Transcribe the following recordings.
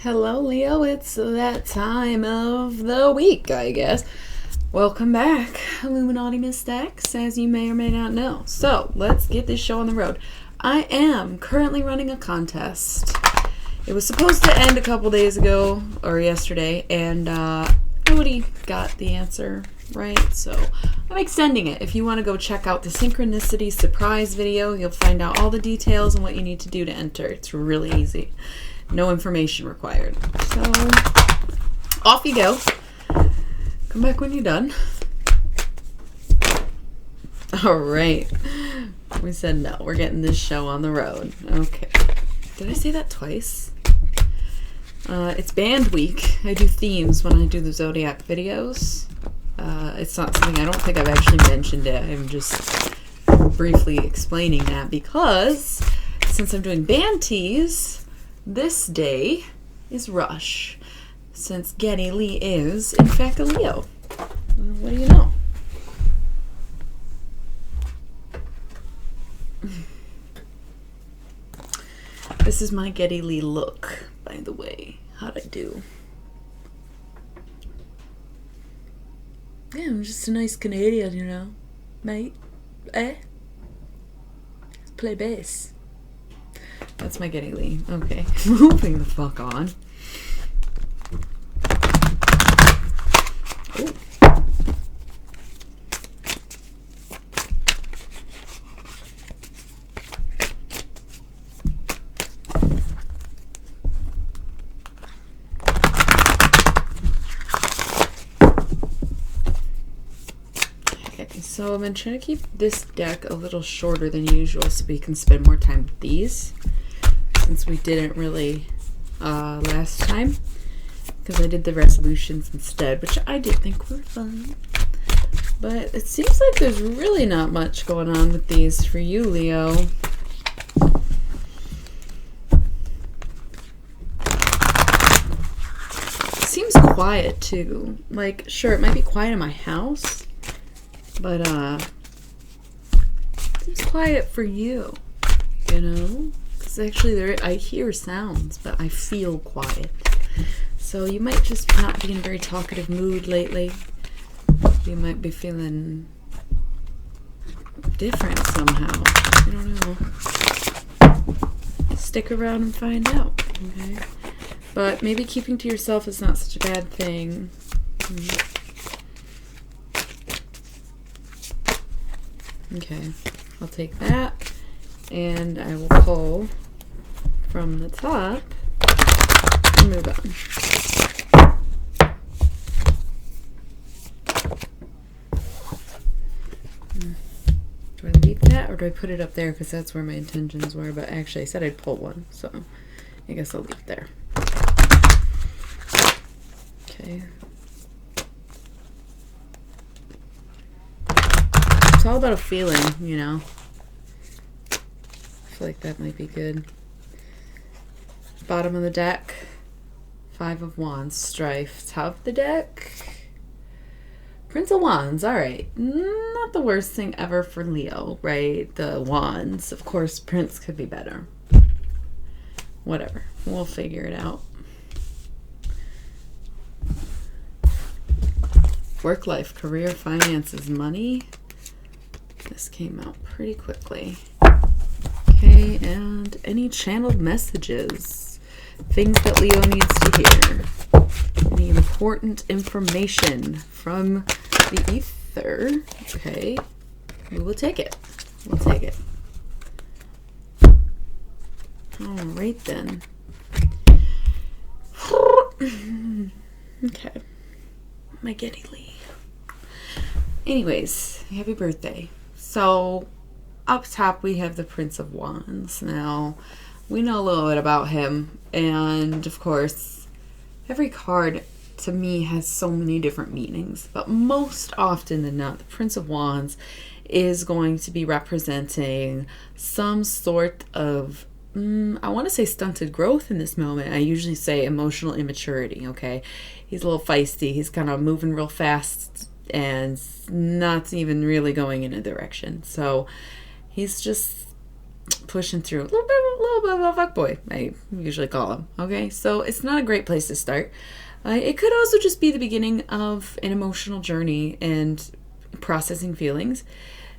Hello, Leo. It's that time of the week, I guess. Welcome back, Illuminaughty Mystex, as you may or may not know. So, let's get this show on the road. I am currently running a contest. It was supposed to end a couple days ago, or yesterday, and nobody got the answer right, so I'm extending it. If you want to go check out the Synchronicity surprise video, you'll find out all the details and what you need to do to enter. It's really easy. No information required. So, off you go. Come back when you're done. Alright. We said no. We're getting this show on the road. Okay. Did I say that twice? It's band week. I do themes when I do the Zodiac videos. It's not something, I don't think I've actually mentioned it. I'm just briefly explaining that because since I'm doing band teas, this day is Rush. Since Geddy Lee is, in fact, a Leo. What do you know? This is my Geddy Lee look, by the way. How'd I do? Yeah, I'm just a nice Canadian, you know, mate. Play bass. That's my Geddy Lee. Okay, moving the fuck on. Ooh. So I've been trying to keep this deck a little shorter than usual so we can spend more time with these, since we didn't really last time, because I did the resolutions instead, which I did think were fun. But it seems like there's really not much going on with these for you, Leo. It seems quiet too. Like, sure, it might be quiet in my house, but it's quiet for you, you know? Because actually I hear sounds, but I feel quiet. So you might just not be in a very talkative mood lately. You might be feeling different somehow. I don't know. Stick around and find out, okay? But maybe keeping to yourself is not such a bad thing. Okay, I'll take that, and I will pull from the top and move on. Do I leave that, or do I put it up there, because that's where my intentions were, but actually I said I'd pull one, so I guess I'll leave it there. Okay. It's all about a feeling, you know. I feel like that might be good. Bottom of the deck, 5 of Wands, Strife. Top of the deck, Prince of Wands. Alright, not the worst thing ever for Leo, right? The Wands. Of course, Prince could be better. Whatever, we'll figure it out. Work life, career, finances, money. This came out pretty quickly. Okay, and any channeled messages. Things that Leo needs to hear. Any important information from the ether. Okay, we will take it. We'll take it. Alright then. Okay. My Geddy Lee. Anyways, happy birthday. So, up top we have the Prince of Wands. Now, we know a little bit about him, and of course, every card to me has so many different meanings, but most often than not, the Prince of Wands is going to be representing some sort of, I want to say stunted growth in this moment. I usually say emotional immaturity, okay? He's a little feisty. He's kind of moving real fast and not even really going in a direction. So he's just pushing through. A little bit of a fuckboy, I usually call him. Okay, so it's not a great place to start. It could also just be the beginning of an emotional journey and processing feelings,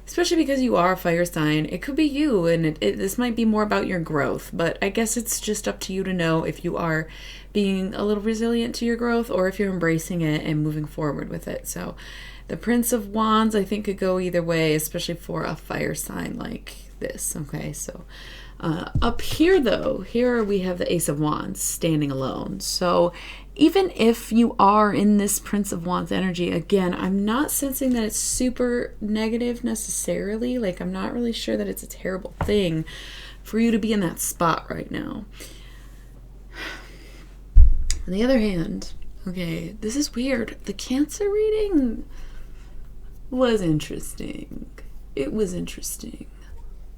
especially because you are a fire sign. It could be you, and this might be more about your growth, but I guess it's just up to you to know if you are being a little resilient to your growth or if you're embracing it and moving forward with it. So the Prince of Wands, I think, could go either way, especially for a fire sign like this. Okay, so up here, though, here we have the Ace of Wands standing alone. So even if you are in this Prince of Wands energy, again, I'm not sensing that it's super negative necessarily. Like, I'm not really sure that it's a terrible thing for you to be in that spot right now. On the other hand, okay, this is weird. The Cancer reading was interesting. It was interesting.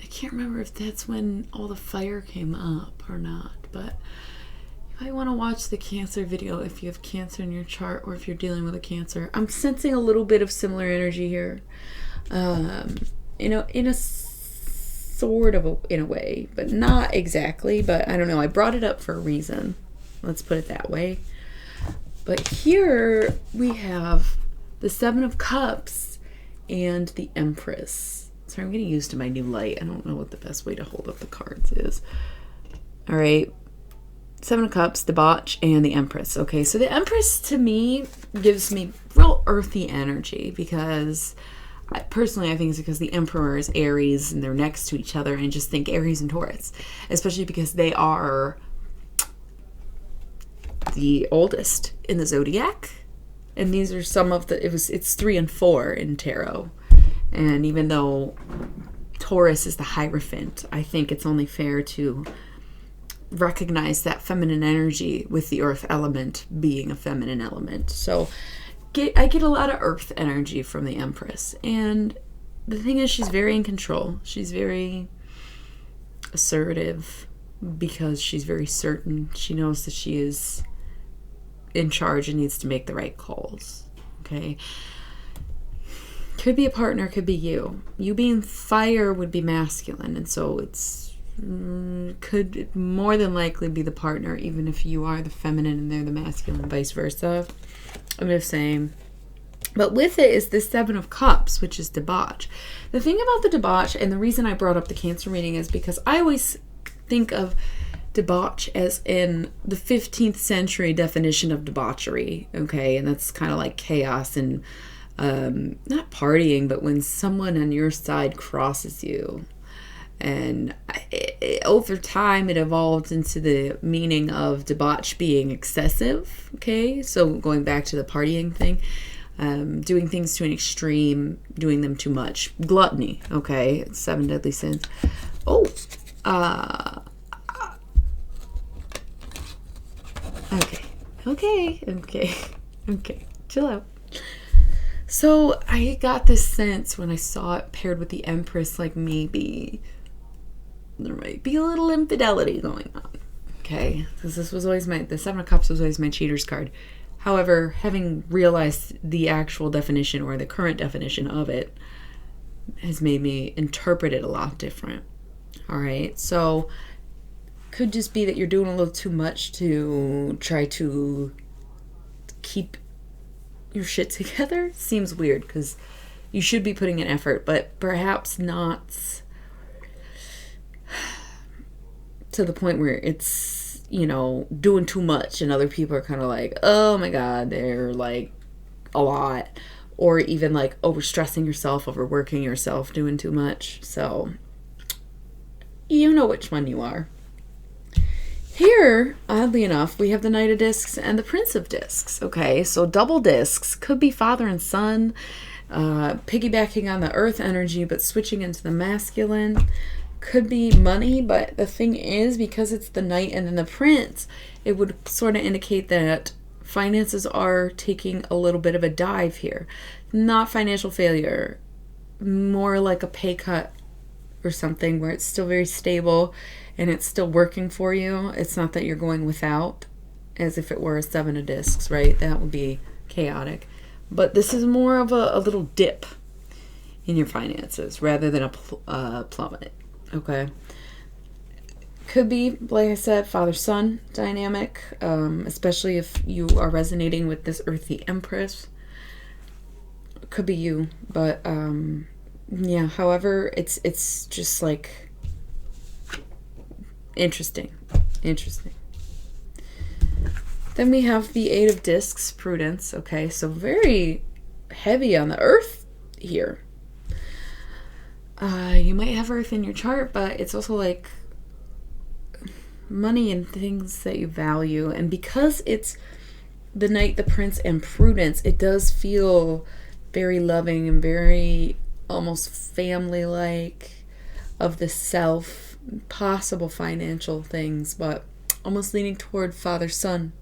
I can't remember if that's when all the fire came up or not, but you might want to watch the Cancer video if you have Cancer in your chart or if you're dealing with a Cancer. I'm sensing a little bit of similar energy here. In a sort of in a way, but not exactly. But I don't know. I brought it up for a reason. Let's put it that way. But here we have the Seven of Cups and the Empress. Sorry, I'm getting used to my new light. I don't know what the best way to hold up the cards is. All right. Seven of Cups, Debauch, and the Empress. Okay, so the Empress to me gives me real earthy energy because I think it's because the Emperor is Aries and they're next to each other, and I just think Aries and Taurus, especially because they are the oldest in the zodiac, and these are some of it's 3 and 4 in tarot. And even though Taurus is the Hierophant, I think it's only fair to recognize that feminine energy with the earth element being a feminine element. So I get a lot of earth energy from the Empress, and the thing is, she's very in control. She's very assertive because she's very certain. She knows that she is in charge and needs to make the right calls. Okay, could be a partner, could be you. You being fire would be masculine, and so it's could more than likely be the partner, even if you are the feminine and they're the masculine, vice versa. I'm just saying. But with it is this Seven of Cups, which is debauch. The thing about the debauch, and the reason I brought up the Cancer reading, is because I always think of debauch as in the 15th century definition of debauchery, okay? And that's kind of like chaos and not partying, but when someone on your side crosses you. And over time, it evolved into the meaning of debauch being excessive, okay? So going back to the partying thing, doing things to an extreme, doing them too much. Gluttony, okay? It's 7 deadly sins. Okay. Chill out. So I got this sense when I saw it paired with the Empress, like maybe there might be a little infidelity going on. Okay, because the Seven of Cups was always my cheater's card. However, having realized the actual definition or the current definition of it has made me interpret it a lot different. All right, so could just be that you're doing a little too much to try to keep your shit together. Seems weird because you should be putting in effort, but perhaps not to the point where it's, doing too much and other people are kind of like, oh my God, they're like a lot, or even like overstressing yourself, overworking yourself, doing too much. So you know which one you are. Here, oddly enough, we have the Knight of Discs and the Prince of Discs. Okay, so double discs could be father and son, piggybacking on the earth energy, but switching into the masculine. Could be money, but the thing is, because it's the Knight and then the Prince, it would sort of indicate that finances are taking a little bit of a dive here. Not financial failure, more like a pay cut or something where it's still very stable and it's still working for you. It's not that you're going without, as if it were a 7 of discs, right? That would be chaotic. But this is more of a little dip in your finances rather than a plummet, okay? could be, like I said, father-son dynamic, especially if you are resonating with this earthy empress. Could be you, but yeah, however, it's just like interesting. Then we have the Eight of Discs, Prudence. Okay, so very heavy on the earth here. You might have earth in your chart, but it's also like money and things that you value. And because it's the Knight, the Prince, and Prudence, it does feel very loving and very almost family-like, of the self, possible financial things, but almost leaning toward father-son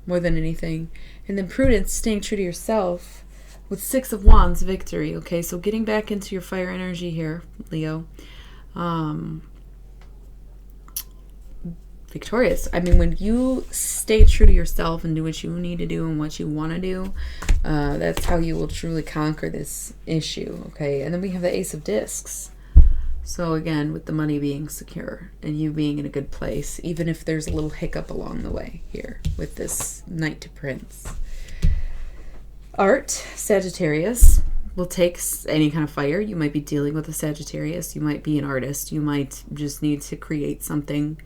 more than anything. And then Prudence, staying true to yourself with Six of Wands, victory. Okay, so getting back into your fire energy here, Leo. Victorious. I mean, when you stay true to yourself and do what you need to do and what you want to do, that's how you will truly conquer this issue. Okay, and then we have the Ace of Discs. So again, with the money being secure and you being in a good place, even if there's a little hiccup along the way here with this Knight to Prince. Art, Sagittarius, will take any kind of fire. You might be dealing with a Sagittarius. You might be an artist. You might just need to create something.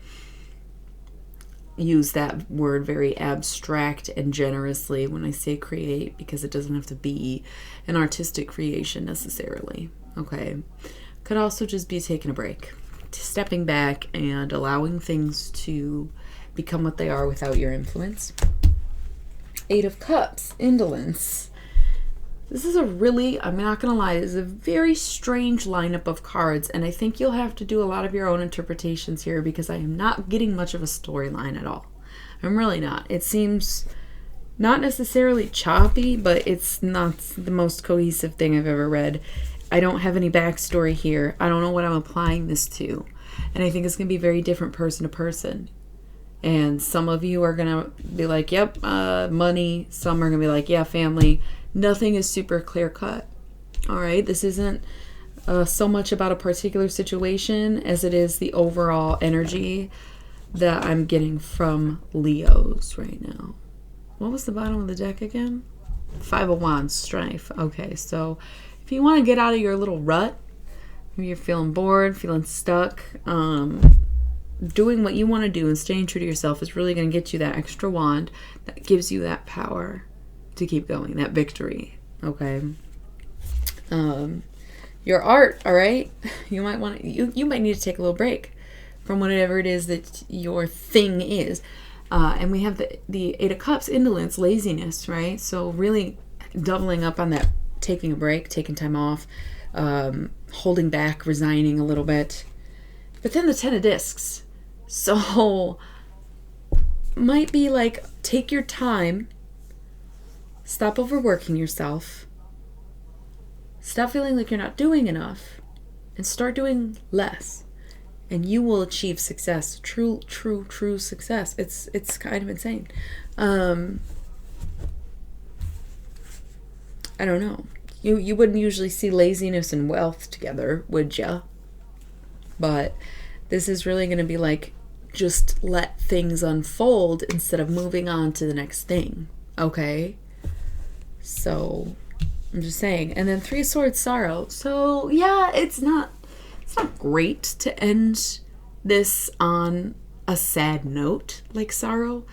Use that word very abstract and generously when I say create, because it doesn't have to be an artistic creation necessarily. Okay. Could also just be taking a break, stepping back and allowing things to become what they are without your influence. Eight of Cups, indolence. This is a really, I'm not going to lie, this is a very strange lineup of cards, and I think you'll have to do a lot of your own interpretations here, because I am not getting much of a storyline at all. I'm really not. It seems not necessarily choppy, but it's not the most cohesive thing I've ever read. I don't have any backstory here. I don't know what I'm applying this to. And I think it's going to be very different person to person. And some of you are going to be like, yep, money. Some are going to be like, yeah, family. Nothing is super clear cut. All right. This isn't so much about a particular situation as it is the overall energy that I'm getting from Leos right now. What was the bottom of the deck again? Five of Wands, strife. Okay. So if you want to get out of your little rut, if you're feeling bored, feeling stuck, doing what you want to do and staying true to yourself is really going to get you that extra wand that gives you that power to keep going, that victory. Okay. Your art, all right? You might want to, you might need to take a little break from whatever it is that your thing is. And we have the Eight of Cups, indolence, laziness, right? So really doubling up on that, taking a break, taking time off, holding back, resigning a little bit. But then the Ten of Discs. So might be like, take your time, stop overworking yourself, stop feeling like you're not doing enough, and start doing less. And you will achieve success. True success. It's kind of insane. I don't know. You wouldn't usually see laziness and wealth together, would ya? But this is really going to be like, just let things unfold instead of moving on to the next thing. Okay? So, I'm just saying. And then Three of Swords, sorrow. So, yeah, it's not great to end this on a sad note like sorrow.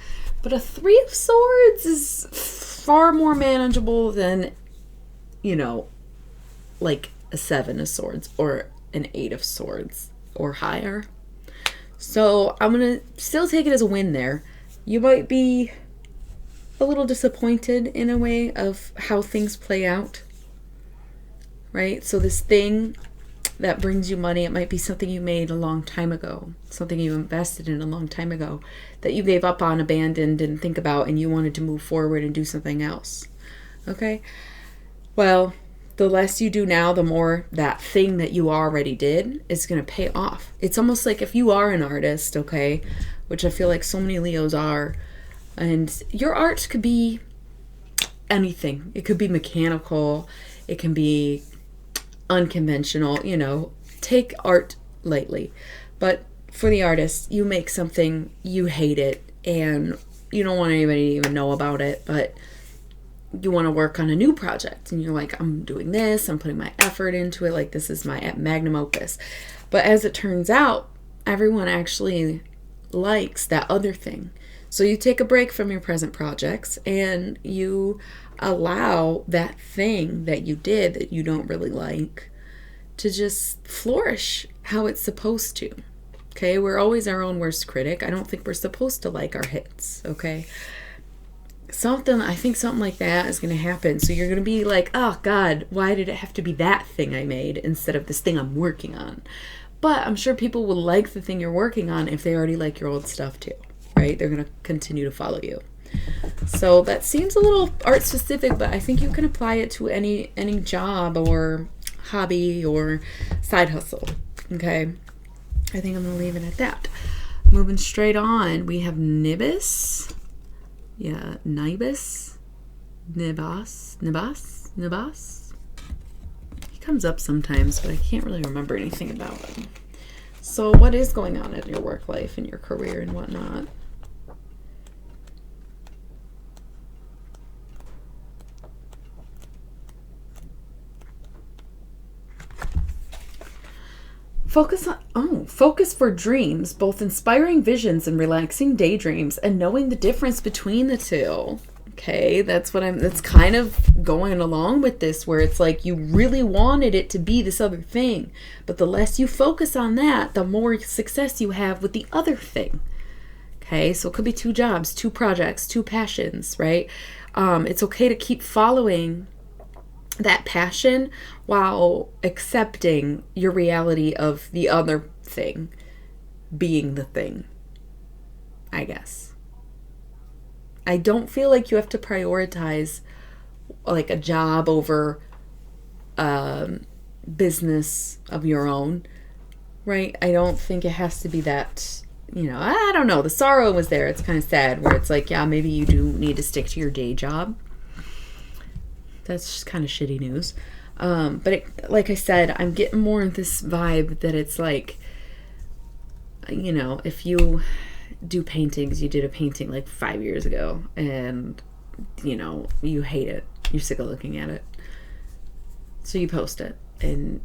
But a Three of Swords is far more manageable than, like a Seven of Swords or an Eight of Swords or higher. So I'm going to still take it as a win there. You might be a little disappointed in a way of how things play out, right? So this thing that brings you money, it might be something you made a long time ago, something you invested in a long time ago that you gave up on, abandoned, didn't think about, and you wanted to move forward and do something else. Okay? Well, the less you do now, the more that thing that you already did is going to pay off. It's almost like if you are an artist, okay, which I feel like so many Leos are, and your art could be anything. It could be mechanical. It can be unconventional, take art lightly. But for the artist, you make something, you hate it, and you don't want anybody to even know about it, but you want to work on a new project, and you're like, I'm doing this, I'm putting my effort into it, like this is my magnum opus. But as it turns out, everyone actually likes that other thing. So you take a break from your present projects and you allow that thing that you did that you don't really like to just flourish how it's supposed to. Okay, we're always our own worst critic. I don't think we're supposed to like our hits, okay? I think something like that is going to happen. So you're going to be like, oh God, why did it have to be that thing I made instead of this thing I'm working on? But I'm sure people will like the thing you're working on if they already like your old stuff too, right? They're going to continue to follow you. So that seems a little art specific, but I think you can apply it to any job or hobby or side hustle, okay? I think I'm going to leave it at that. Moving straight on, we have Nibus. Yeah, Nibus. Nibas. He comes up sometimes, but I can't really remember anything about him. So what is going on in your work life and your career and whatnot? Focus for dreams, both inspiring visions and relaxing daydreams, and knowing the difference between the two. Okay, that's kind of going along with this, where it's like you really wanted it to be this other thing, but the less you focus on that, the more success you have with the other thing. Okay, so it could be 2 jobs, 2 projects, 2 passions, right? It's okay to keep following that passion while accepting your reality of the other thing being the thing, I guess. I don't feel like you have to prioritize like a job over business of your own, right? I don't think it has to be that, I don't know. The sorrow was there. It's kind of sad where it's like, yeah, maybe you do need to stick to your day job. That's just kind of shitty news. But like I said, I'm getting more of this vibe that it's like, if you do paintings, you did a painting like 5 years ago and, you hate it. You're sick of looking at it. So you post it and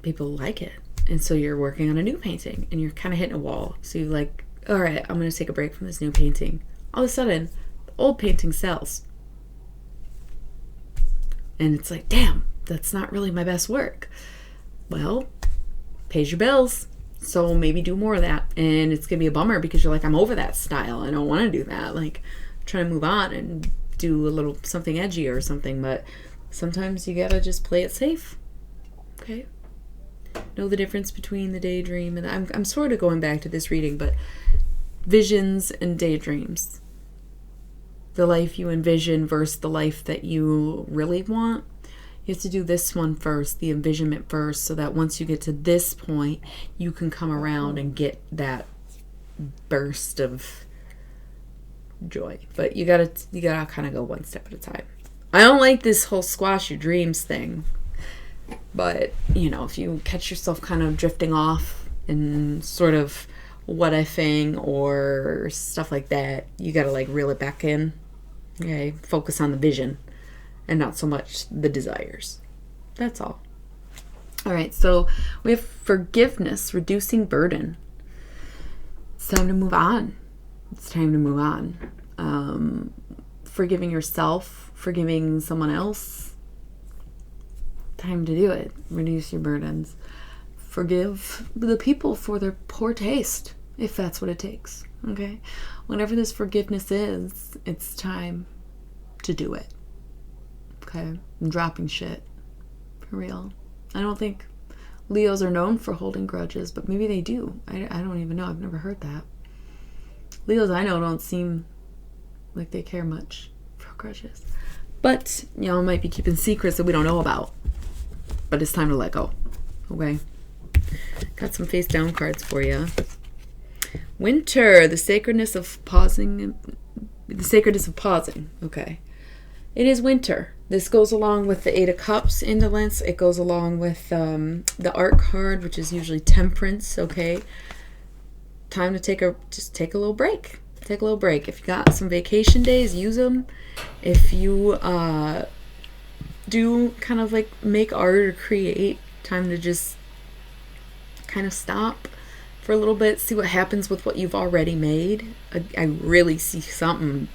people like it. And so you're working on a new painting and you're kind of hitting a wall. So you're like, all right, I'm going to take a break from this new painting. All of a sudden, the old painting sells. And it's like, damn, that's not really my best work. Well, pays your bills. So maybe do more of that. And it's going to be a bummer because you're like, I'm over that style. I don't want to do that. Like, I'm trying to move on and do a little something edgy or something. But sometimes you got to just play it safe. Okay? Know the difference between the daydream and I'm sort of going back to this reading, but visions and daydreams. The life you envision versus the life that you really want. You have to do this one first, the envisionment first, so that once you get to this point, you can come around and get that burst of joy. But you gotta kind of go one step at a time. I don't like this whole squash your dreams thing. But, if you catch yourself kind of drifting off and sort of what ifing or stuff like that, you gotta like reel it back in. Okay, focus on the vision and not so much the desires. That's all. All right, so we have forgiveness, reducing burden. It's time to move on. Forgiving yourself, forgiving someone else. Time to do it. Reduce your burdens. Forgive the people for their poor taste, if that's what it takes. Okay? Whenever this forgiveness is, it's time to do it. Okay? I'm dropping shit. For real. I don't think Leos are known for holding grudges, but maybe they do. I don't even know. I've never heard that. Leos I know don't seem like they care much for grudges. But, might be keeping secrets that we don't know about. But it's time to let go. Okay? Got some face down cards for you. Winter, the sacredness of pausing. Okay. It is winter. This goes along with the Eight of Cups indolence. It goes along with the Art card, which is usually temperance, okay? Time to just take a little break. Take a little break. If you got some vacation days, use them. If you do kind of like make art or create, time to just kind of stop for a little bit, see what happens with what you've already made. I really see something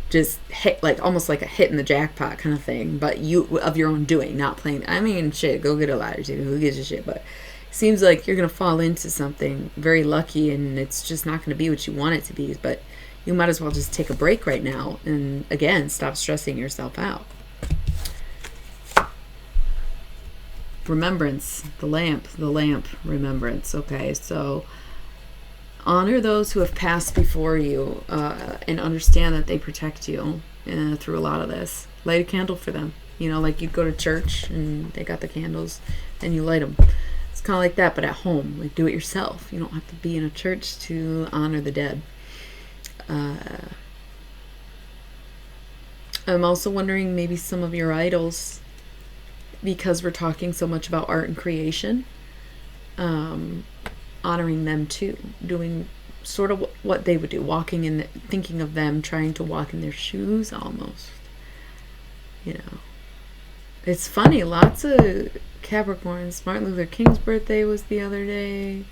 just hit, like almost like a hit in the jackpot kind of thing, but you of your own doing, not playing. I mean, shit, go get a ladder ticket, who gives a shit? But it seems like you're gonna fall into something very lucky, and it's just not gonna be what you want it to be. But you might as well just take a break right now, and again, stop stressing yourself out. Remembrance, the lamp, remembrance. Okay, so honor those who have passed before you, and understand that they protect you through a lot of this. Light a candle for them. You know, like you go to church and they got the candles and you light them. It's kind of like that, but at home. Like, do it yourself. You don't have to be in a church to honor the dead. I'm also wondering maybe some of your idols, because we're talking so much about art and creation, honoring them too, doing sort of what they would do, walking in, thinking of them, trying to walk in their shoes almost. You know, it's funny, lots of Capricorns. Martin Luther King's birthday was the other day.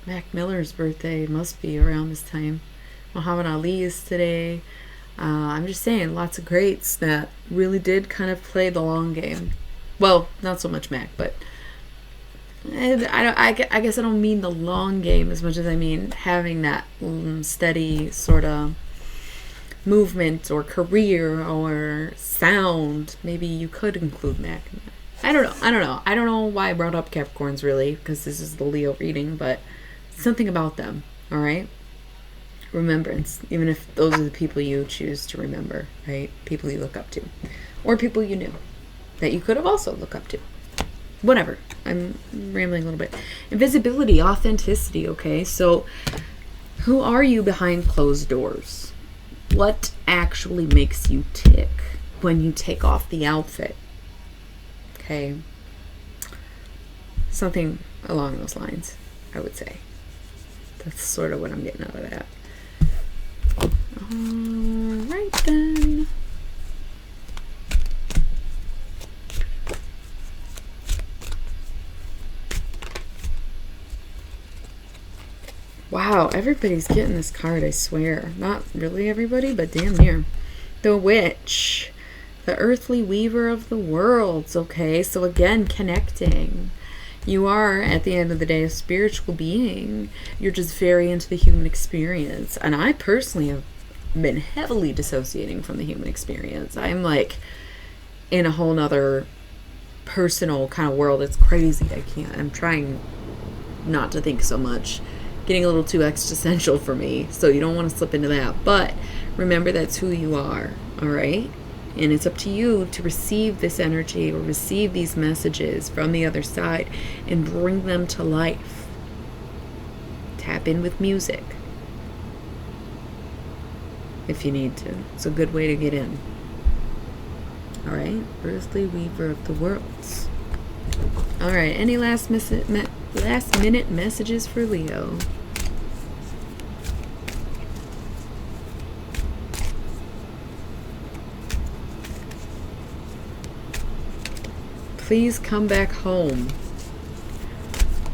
Mac Miller's birthday must be around this time. Muhammad Ali is today. I'm just saying, lots of greats that really did kind of play the long game. Well, not so much Mac, but I guess I don't mean the long game as much as I mean having that steady sort of movement or career or sound. Maybe you could include Mac in that. I don't know. I don't know why I brought up Capricorns really, because this is the Leo reading, but something about them, all right? Remembrance, even if those are the people you choose to remember, right? People you look up to, or people you knew that you could have also looked up to. Whatever. I'm rambling a little bit. Invisibility, authenticity, okay? So who are you behind closed doors? What actually makes you tick when you take off the outfit? Okay? Something along those lines, I would say. That's sort of what I'm getting out of that. Alright then. Wow, everybody's getting this card, I swear. Not really everybody, but damn near. The Witch. The earthly weaver of the worlds, okay? So again, connecting. You are, at the end of the day, a spiritual being. You're just very into the human experience. And I personally have been heavily dissociating from the human experience. I'm like in a whole nother personal kind of world. It's crazy. I'm trying not to think so much. Getting a little too existential for me. So you don't want to slip into that. But remember, that's who you are. All right? And it's up to you to receive this energy or receive these messages from the other side and bring them to life. Tap in with music if you need to. It's a good way to get in. All right, earthly weaver of the worlds. All right, any last minute messages for Leo? Please come back home.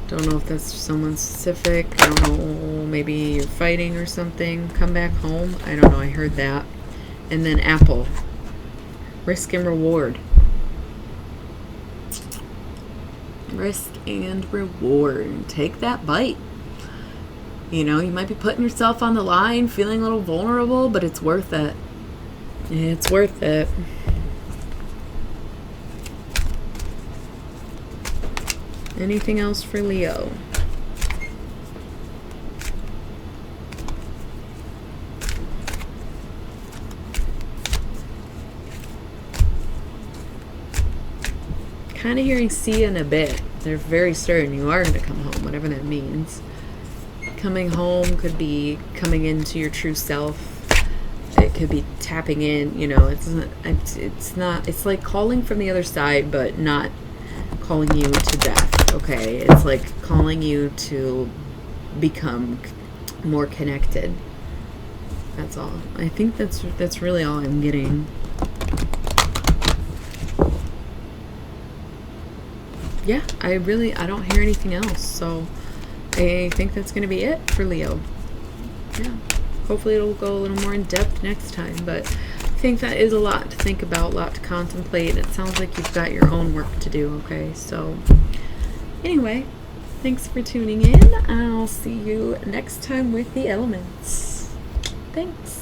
Don't know if that's someone specific. I don't know, maybe you're fighting or something. Come back home. I don't know, I heard that. And then Apple. Risk and reward. Risk and reward. Take that bite. You know, you might be putting yourself on the line, feeling a little vulnerable, but it's worth it. It's worth it. Anything else for Leo? Kind of hearing see in a bit. They're very certain you are going to come home, whatever that means. Coming home could be coming into your true self. it could be tapping in, you know, it's not, it's like calling from the other side, but not calling you to death, okay? It's like calling you to become more connected. That's all. I think that's really all I'm getting. Yeah, I don't hear anything else, so I think that's going to be it for Leo. Yeah, hopefully it'll go a little more in depth next time, but I think that is a lot to think about, a lot to contemplate. It sounds like you've got your own work to do, okay? So anyway, thanks for tuning in. I'll see you next time with the elements. Thanks.